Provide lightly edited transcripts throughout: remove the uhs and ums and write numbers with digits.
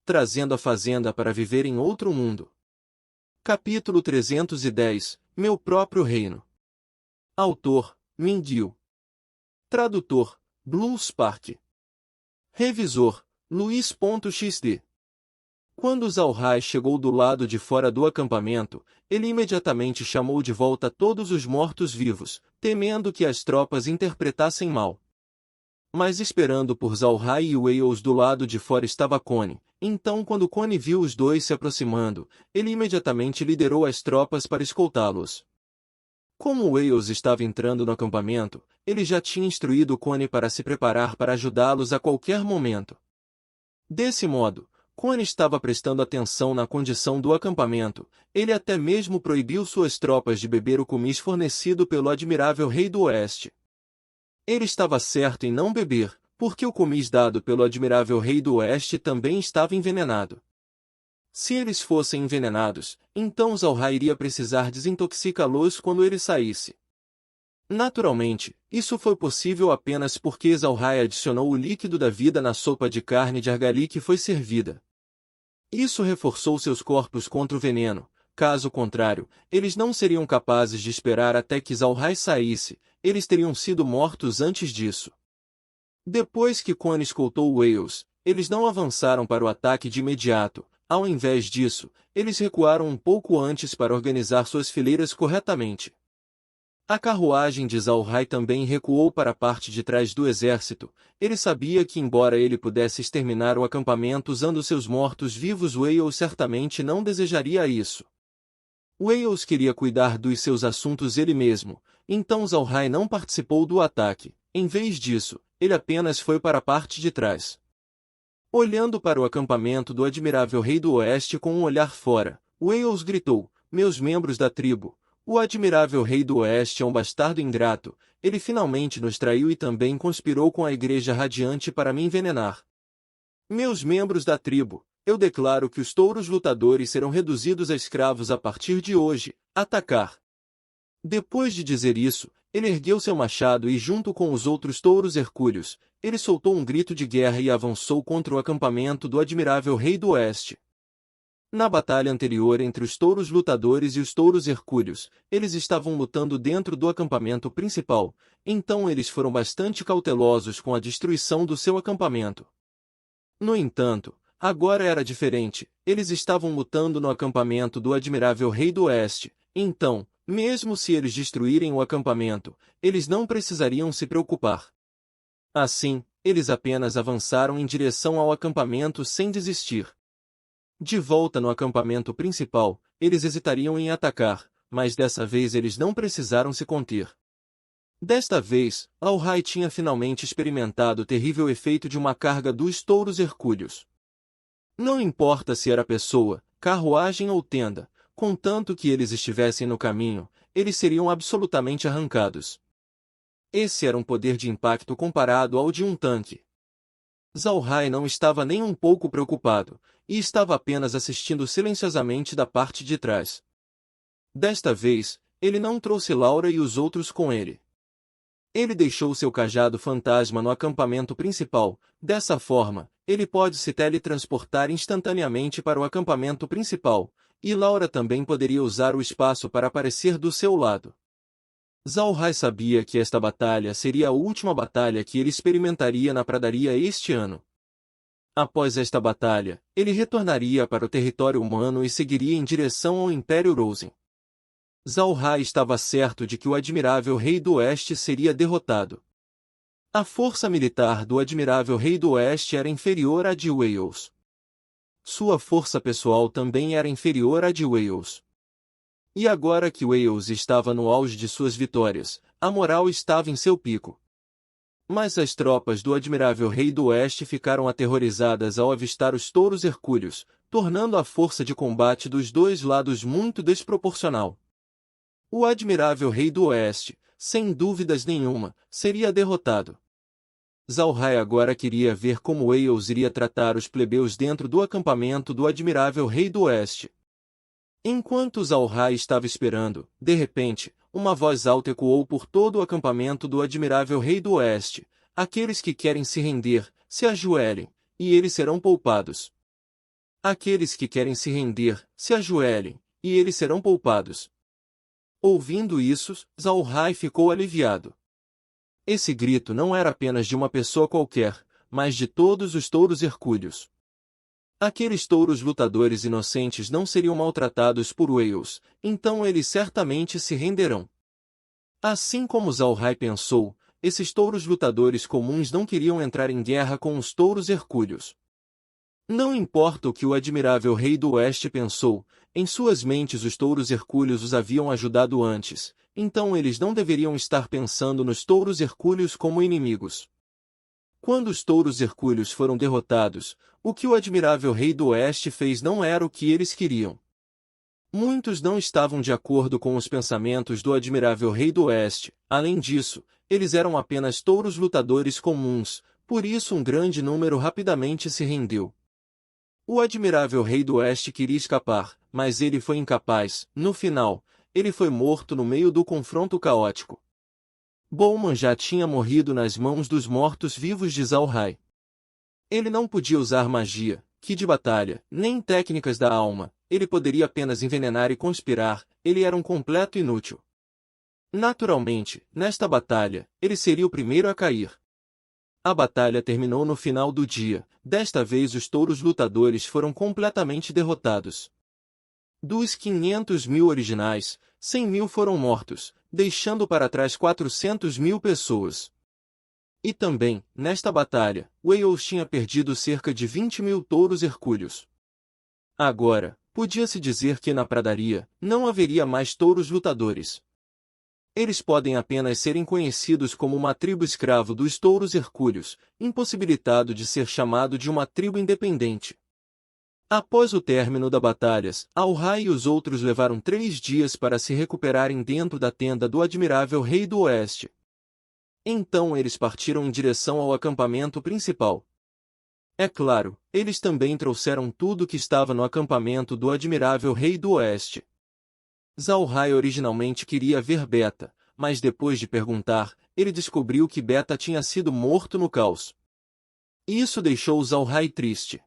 trazendo a fazenda para viver em outro mundo. Capítulo 310 Meu próprio reino. Autor: Mindil. Tradutor: Blue Spark. Revisor: Luiz.xd. Quando Zalrai chegou do lado de fora do acampamento, ele imediatamente chamou de volta todos os mortos-vivos, temendo que as tropas interpretassem mal. Mas esperando por Zalrai e Wales do lado de fora estava Connie. Então quando Connie viu os dois se aproximando, ele imediatamente liderou as tropas para escoltá-los. Como Wales estava entrando no acampamento, ele já tinha instruído Connie para se preparar para ajudá-los a qualquer momento. Desse modo, Connie estava prestando atenção na condição do acampamento. Ele até mesmo proibiu suas tropas de beber o kumis fornecido pelo admirável rei do Oeste. Ele estava certo em não beber, porque o kumis dado pelo admirável rei do Oeste também estava envenenado. Se eles fossem envenenados, então Zalrai iria precisar desintoxicá-los quando ele saísse. Naturalmente, isso foi possível apenas porque Zalrai adicionou o líquido da vida na sopa de carne de argali que foi servida. Isso reforçou seus corpos contra o veneno. Caso contrário, eles não seriam capazes de esperar até que Zalrai saísse, eles teriam sido mortos antes disso. Depois que Connie escoltou Wales, eles não avançaram para o ataque de imediato. Ao invés disso, eles recuaram um pouco antes para organizar suas fileiras corretamente. A carruagem de Zalrai também recuou para a parte de trás do exército. Ele sabia que embora ele pudesse exterminar o acampamento usando seus mortos-vivos, Wales certamente não desejaria isso. Wales queria cuidar dos seus assuntos ele mesmo, então Zalrai não participou do ataque. Em vez disso, ele apenas foi para a parte de trás. Olhando para o acampamento do admirável rei do Oeste com um olhar fora, Wales gritou: "Meus membros da tribo, o admirável rei do Oeste é um bastardo ingrato, ele finalmente nos traiu e também conspirou com a Igreja Radiante para me envenenar. Meus membros da tribo, eu declaro que os touros lutadores serão reduzidos a escravos a partir de hoje. Atacar!" Depois de dizer isso, ele ergueu seu machado e, junto com os outros touros hercúleos, ele soltou um grito de guerra e avançou contra o acampamento do admirável rei do Oeste. Na batalha anterior entre os touros lutadores e os touros hercúleos, eles estavam lutando dentro do acampamento principal, então eles foram bastante cautelosos com a destruição do seu acampamento. No entanto, agora era diferente, eles estavam lutando no acampamento do admirável rei do Oeste, então, mesmo se eles destruírem o acampamento, eles não precisariam se preocupar. Assim, eles apenas avançaram em direção ao acampamento sem desistir. De volta no acampamento principal, eles hesitariam em atacar, mas dessa vez eles não precisaram se conter. Desta vez, Zalrai tinha finalmente experimentado o terrível efeito de uma carga dos touros hercúleos. Não importa se era pessoa, carruagem ou tenda, contanto que eles estivessem no caminho, eles seriam absolutamente arrancados. Esse era um poder de impacto comparado ao de um tanque. Zalrai não estava nem um pouco preocupado, e estava apenas assistindo silenciosamente da parte de trás. Desta vez, ele não trouxe Laura e os outros com ele. Ele deixou seu cajado fantasma no acampamento principal. Dessa forma, ele pode se teletransportar instantaneamente para o acampamento principal, e Laura também poderia usar o espaço para aparecer do seu lado. Zalrai sabia que esta batalha seria a última batalha que ele experimentaria na pradaria este ano. Após esta batalha, ele retornaria para o território humano e seguiria em direção ao Império Rosen. Zalrai estava certo de que o admirável rei do Oeste seria derrotado. A força militar do admirável rei do Oeste era inferior à de Wales. Sua força pessoal também era inferior à de Wales. E agora que Wales estava no auge de suas vitórias, a moral estava em seu pico. Mas as tropas do admirável rei do Oeste ficaram aterrorizadas ao avistar os touros hercúleos, tornando a força de combate dos dois lados muito desproporcional. O admirável rei do Oeste, sem dúvidas nenhuma, seria derrotado. Zalrai agora queria ver como Wales iria tratar os plebeus dentro do acampamento do admirável rei do Oeste. Enquanto Zalrai estava esperando, de repente, uma voz alta ecoou por todo o acampamento do admirável rei do Oeste: "Aqueles que querem se render, se ajoelhem, e eles serão poupados." Aqueles que querem se render, se ajoelhem, e eles serão poupados. Ouvindo isso, Zalhai ficou aliviado. Esse grito não era apenas de uma pessoa qualquer, mas de todos os touros hercúleos. Aqueles touros lutadores inocentes não seriam maltratados por Wales, então eles certamente se renderão. Assim como Zalhai pensou, esses touros lutadores comuns não queriam entrar em guerra com os touros hercúleos. Não importa o que o admirável rei do oeste pensou, em suas mentes os touros hercúleos os haviam ajudado antes, então eles não deveriam estar pensando nos touros hercúleos como inimigos. Quando os touros hercúleos foram derrotados, o que o admirável rei do oeste fez não era o que eles queriam. Muitos não estavam de acordo com os pensamentos do admirável rei do oeste, além disso, eles eram apenas touros lutadores comuns, por isso um grande número rapidamente se rendeu. O admirável rei do oeste queria escapar, mas ele foi incapaz. No final, ele foi morto no meio do confronto caótico. Bowman já tinha morrido nas mãos dos mortos-vivos de Zalhai. Ele não podia usar magia, ki de batalha, nem técnicas da alma, ele poderia apenas envenenar e conspirar, ele era um completo inútil. Naturalmente, nesta batalha, ele seria o primeiro a cair. A batalha terminou no final do dia, desta vez os touros lutadores foram completamente derrotados. Dos 500.000 originais, 100.000 foram mortos, deixando para trás 400.000 pessoas. E também, nesta batalha, Wales tinha perdido cerca de 20.000 touros hercúleos. Agora, podia-se dizer que na pradaria, não haveria mais touros lutadores. Eles podem apenas serem conhecidos como uma tribo escravo dos touros hercúleos, impossibilitado de ser chamado de uma tribo independente. Após o término das batalhas, Zalhai e os outros levaram 3 dias para se recuperarem dentro da tenda do admirável rei do oeste. Então eles partiram em direção ao acampamento principal. É claro, eles também trouxeram tudo que estava no acampamento do admirável rei do oeste. Zalhai originalmente queria ver Beta, mas depois de perguntar, ele descobriu que Beta tinha sido morto no caos. Isso deixou Zalhai triste.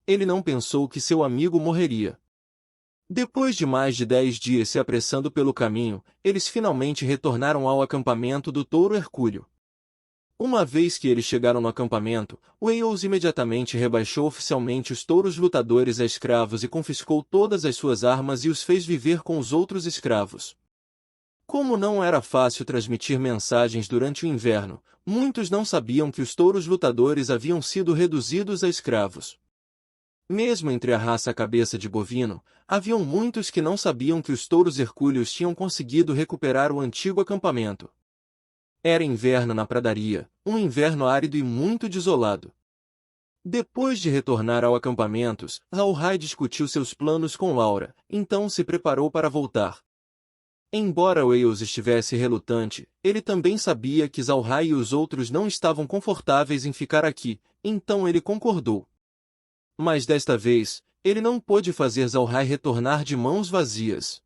Ele não pensou que seu amigo morreria. Depois de mais de 10 dias se apressando pelo caminho, eles finalmente retornaram ao acampamento do touro hercúleo. Uma vez que eles chegaram no acampamento, Wales imediatamente rebaixou oficialmente os touros lutadores a escravos e confiscou todas as suas armas e os fez viver com os outros escravos. Como não era fácil transmitir mensagens durante o inverno, muitos não sabiam que os touros lutadores haviam sido reduzidos a escravos. Mesmo entre a raça cabeça de bovino, haviam muitos que não sabiam que os touros hercúleos tinham conseguido recuperar o antigo acampamento. Era inverno na pradaria, um inverno árido e muito desolado. Depois de retornar ao acampamento, Zalhai discutiu seus planos com Laura, então se preparou para voltar. Embora Wales estivesse relutante, ele também sabia que Zalhai e os outros não estavam confortáveis em ficar aqui, então ele concordou. Mas desta vez, ele não pôde fazer Zalhai retornar de mãos vazias.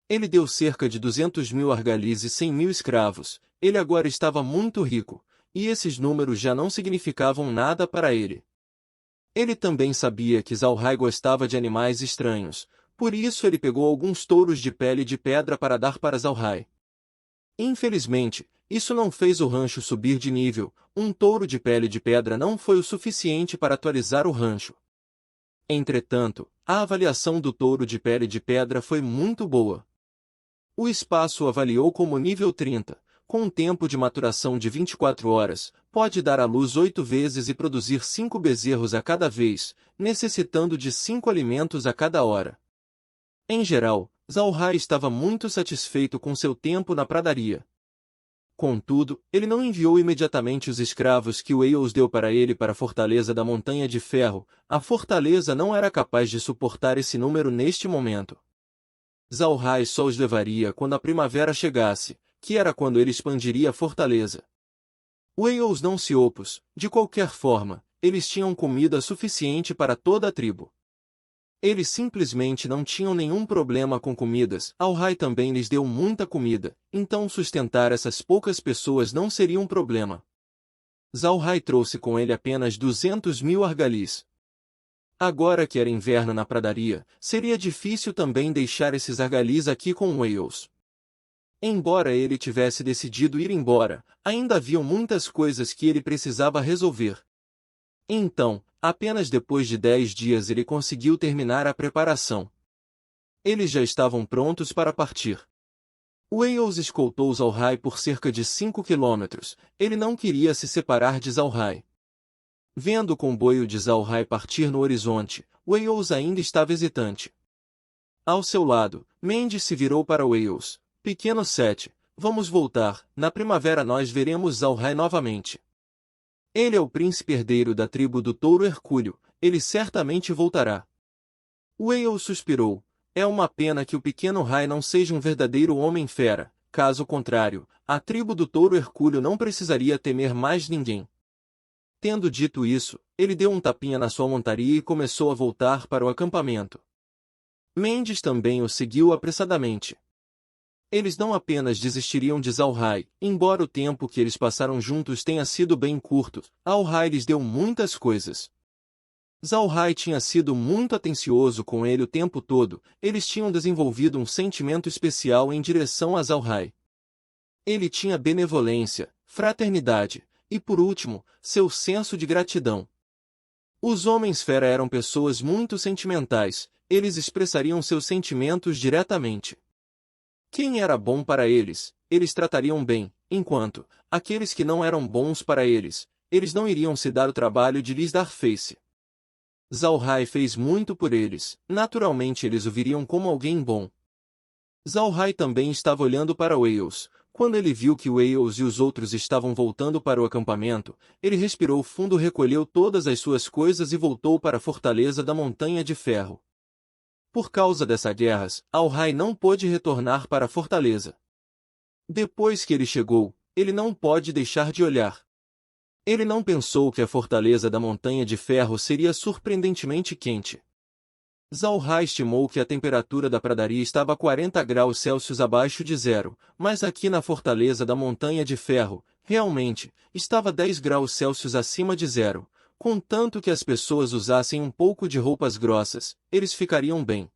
Ele deu cerca de 200.000 argalis e 100.000 escravos. Ele agora estava muito rico, e esses números já não significavam nada para ele. Ele também sabia que Zalhai gostava de animais estranhos, por isso ele pegou alguns touros de pele de pedra para dar para Zalhai. Infelizmente, isso não fez o rancho subir de nível, um touro de pele de pedra não foi o suficiente para atualizar o rancho. Entretanto, a avaliação do touro de pele de pedra foi muito boa. O espaço o avaliou como nível 30. Com um tempo de maturação de 24 horas, pode dar à luz 8 vezes e produzir 5 bezerros a cada vez, necessitando de 5 alimentos a cada hora. Em geral, Zalhai estava muito satisfeito com seu tempo na pradaria. Contudo, ele não enviou imediatamente os escravos que Wales deu para ele para a fortaleza da Montanha de Ferro. A fortaleza não era capaz de suportar esse número neste momento. Zalhai só os levaria quando a primavera chegasse, que era quando ele expandiria a fortaleza. Wales não se opôs, de qualquer forma, eles tinham comida suficiente para toda a tribo. Eles simplesmente não tinham nenhum problema com comidas. Zalhai também lhes deu muita comida, então sustentar essas poucas pessoas não seria um problema. Zalhai trouxe com ele apenas 200.000 argalis. Agora que era inverno na pradaria, seria difícil também deixar esses argalis aqui com Wales. Embora ele tivesse decidido ir embora, ainda haviam muitas coisas que ele precisava resolver. Então, apenas depois de 10 dias ele conseguiu terminar a preparação. Eles já estavam prontos para partir. Wales escoltou Zalhai por cerca de 5 quilômetros. Ele não queria se separar de Zalhai. Vendo o comboio de Zalhai partir no horizonte, Wales ainda estava hesitante. Ao seu lado, Mendes se virou para Wales. Pequeno Sete, vamos voltar. Na primavera nós veremos Zalhai novamente. Ele é o príncipe herdeiro da tribo do Touro Hercúleo. Ele certamente voltará. Wales suspirou. É uma pena que o pequeno Rai não seja um verdadeiro homem-fera. Caso contrário, a tribo do Touro Hercúleo não precisaria temer mais ninguém. Tendo dito isso, ele deu um tapinha na sua montaria e começou a voltar para o acampamento. Mendes também o seguiu apressadamente. Eles não apenas desistiriam de Zalhai, embora o tempo que eles passaram juntos tenha sido bem curto, Zalhai lhes deu muitas coisas. Zalhai tinha sido muito atencioso com ele o tempo todo, eles tinham desenvolvido um sentimento especial em direção a Zalhai. Ele tinha benevolência, fraternidade, e por último, seu senso de gratidão. Os homens-fera eram pessoas muito sentimentais, eles expressariam seus sentimentos diretamente. Quem era bom para eles, eles tratariam bem, enquanto, aqueles que não eram bons para eles, eles não iriam se dar o trabalho de lhes dar face. Zalhai fez muito por eles, naturalmente eles o viriam como alguém bom. Zalhai também estava olhando para Wales. Quando ele viu que Wales e os outros estavam voltando para o acampamento, ele respirou fundo, recolheu todas as suas coisas e voltou para a fortaleza da Montanha de Ferro. Por causa dessas guerras, Zalhai não pôde retornar para a fortaleza. Depois que ele chegou, ele não pode deixar de olhar. Ele não pensou que a fortaleza da Montanha de Ferro seria surpreendentemente quente. Zalhai estimou que a temperatura da pradaria estava a 40 graus Celsius abaixo de zero, mas aqui na fortaleza da Montanha de Ferro, realmente, estava 10 graus Celsius acima de zero. Contanto que as pessoas usassem um pouco de roupas grossas, eles ficariam bem.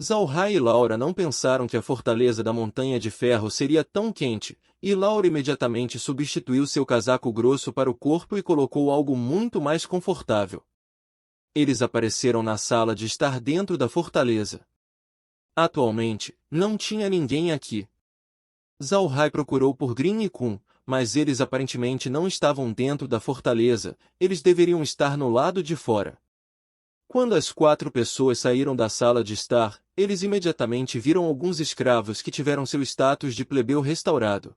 Zalhai e Laura não pensaram que a fortaleza da Montanha de Ferro seria tão quente, e Laura imediatamente substituiu seu casaco grosso para o corpo e colocou algo muito mais confortável. Eles apareceram na sala de estar dentro da fortaleza. Atualmente, não tinha ninguém aqui. Zalhai procurou por Grin e Kun, mas eles aparentemente não estavam dentro da fortaleza, eles deveriam estar no lado de fora. Quando as 4 pessoas saíram da sala de estar, eles imediatamente viram alguns escravos que tiveram seu status de plebeu restaurado.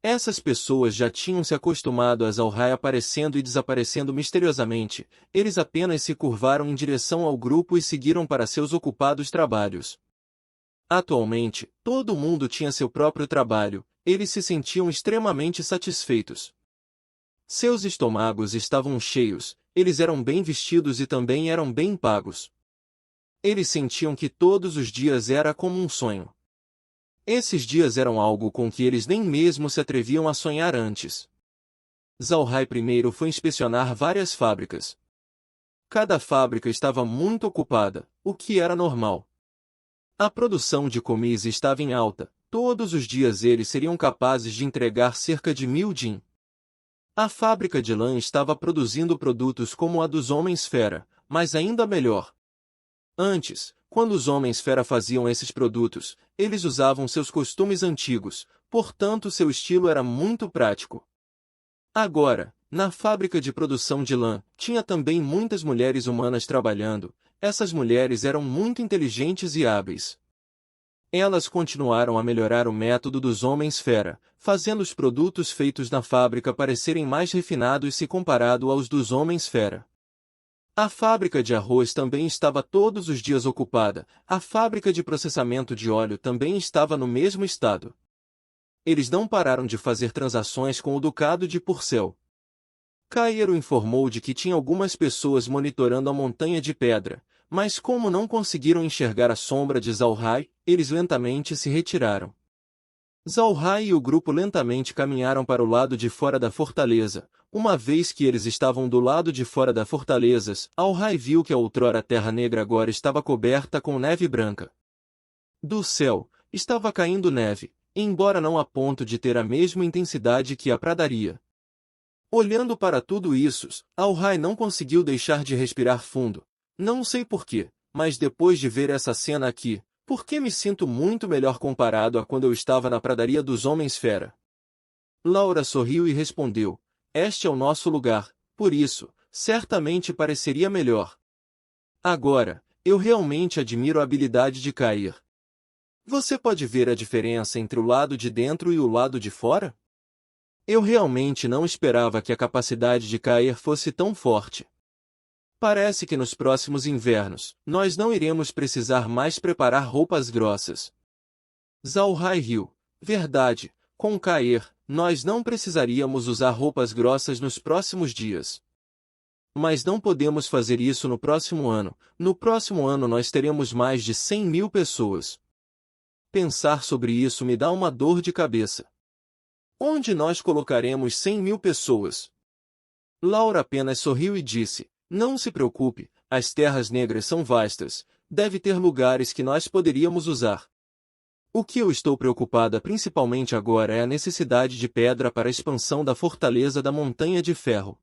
Essas pessoas já tinham se acostumado a Zalhai aparecendo e desaparecendo misteriosamente, eles apenas se curvaram em direção ao grupo e seguiram para seus ocupados trabalhos. Atualmente, todo mundo tinha seu próprio trabalho, eles se sentiam extremamente satisfeitos. Seus estômagos estavam cheios, eles eram bem vestidos e também eram bem pagos. Eles sentiam que todos os dias era como um sonho. Esses dias eram algo com que eles nem mesmo se atreviam a sonhar antes. Zalhai primeiro foi inspecionar várias fábricas. Cada fábrica estava muito ocupada, o que era normal. A produção de comis estava em alta, todos os dias eles seriam capazes de entregar cerca de 1000 din. A fábrica de lã estava produzindo produtos como a dos homens-fera, mas ainda melhor. Antes, quando os homens-fera faziam esses produtos, eles usavam seus costumes antigos, portanto seu estilo era muito prático. Agora, na fábrica de produção de lã, tinha também muitas mulheres humanas trabalhando. Essas mulheres eram muito inteligentes e hábeis. Elas continuaram a melhorar o método dos homens-fera, fazendo os produtos feitos na fábrica parecerem mais refinados se comparado aos dos homens-fera. A fábrica de arroz também estava todos os dias ocupada, a fábrica de processamento de óleo também estava no mesmo estado. Eles não pararam de fazer transações com o Ducado de Purcell. Cairo informou de que tinha algumas pessoas monitorando a montanha de pedra, mas como não conseguiram enxergar a sombra de Zalhai, eles lentamente se retiraram. Zalhai e o grupo lentamente caminharam para o lado de fora da fortaleza, Uma vez que eles estavam do lado de fora da fortaleza, Al-Rai viu que a outrora Terra Negra agora estava coberta com neve branca. Do céu, estava caindo neve, embora não a ponto de ter a mesma intensidade que a pradaria. Olhando para tudo isso, Al-Rai não conseguiu deixar de respirar fundo. Não sei porquê, mas depois de ver essa cena aqui, por que me sinto muito melhor comparado a quando eu estava na pradaria dos Homens-Fera? Laura sorriu e respondeu, este é o nosso lugar, por isso, certamente pareceria melhor. Agora, eu realmente admiro a habilidade de cair. Você pode ver a diferença entre o lado de dentro e o lado de fora? Eu realmente não esperava que a capacidade de cair fosse tão forte. Parece que nos próximos invernos, nós não iremos precisar mais preparar roupas grossas. Zhao-Rai riu. Verdade, com cair, nós não precisaríamos usar roupas grossas nos próximos dias. Mas não podemos fazer isso no próximo ano. No próximo ano nós teremos mais de 100.000 pessoas. Pensar sobre isso me dá uma dor de cabeça. Onde nós colocaremos 100.000 pessoas? Laura apenas sorriu e disse, não se preocupe, as terras negras são vastas, deve ter lugares que nós poderíamos usar. O que eu estou preocupada principalmente agora é a necessidade de pedra para a expansão da fortaleza da Montanha de Ferro.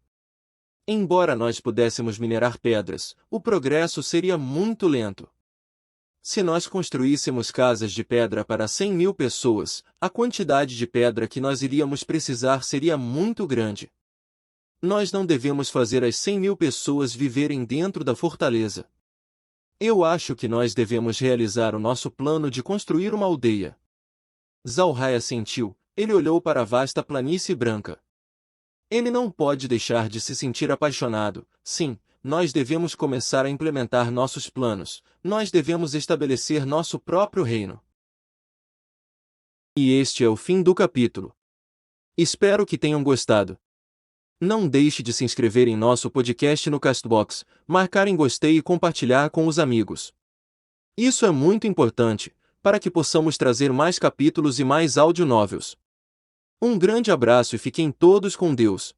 Embora nós pudéssemos minerar pedras, o progresso seria muito lento. Se nós construíssemos casas de pedra para 100.000 pessoas, a quantidade de pedra que nós iríamos precisar seria muito grande. Nós não devemos fazer as 100.000 pessoas viverem dentro da fortaleza. Eu acho que nós devemos realizar o nosso plano de construir uma aldeia. Zhao-Rai assentiu, ele olhou para a vasta planície branca. Ele não pode deixar de se sentir apaixonado. Sim, nós devemos começar a implementar nossos planos, nós devemos estabelecer nosso próprio reino. E este é o fim do capítulo. Espero que tenham gostado. Não deixe de se inscrever em nosso podcast no Castbox, marcar em gostei e compartilhar com os amigos. Isso é muito importante, para que possamos trazer mais capítulos e mais áudio novels. Um grande abraço e fiquem todos com Deus.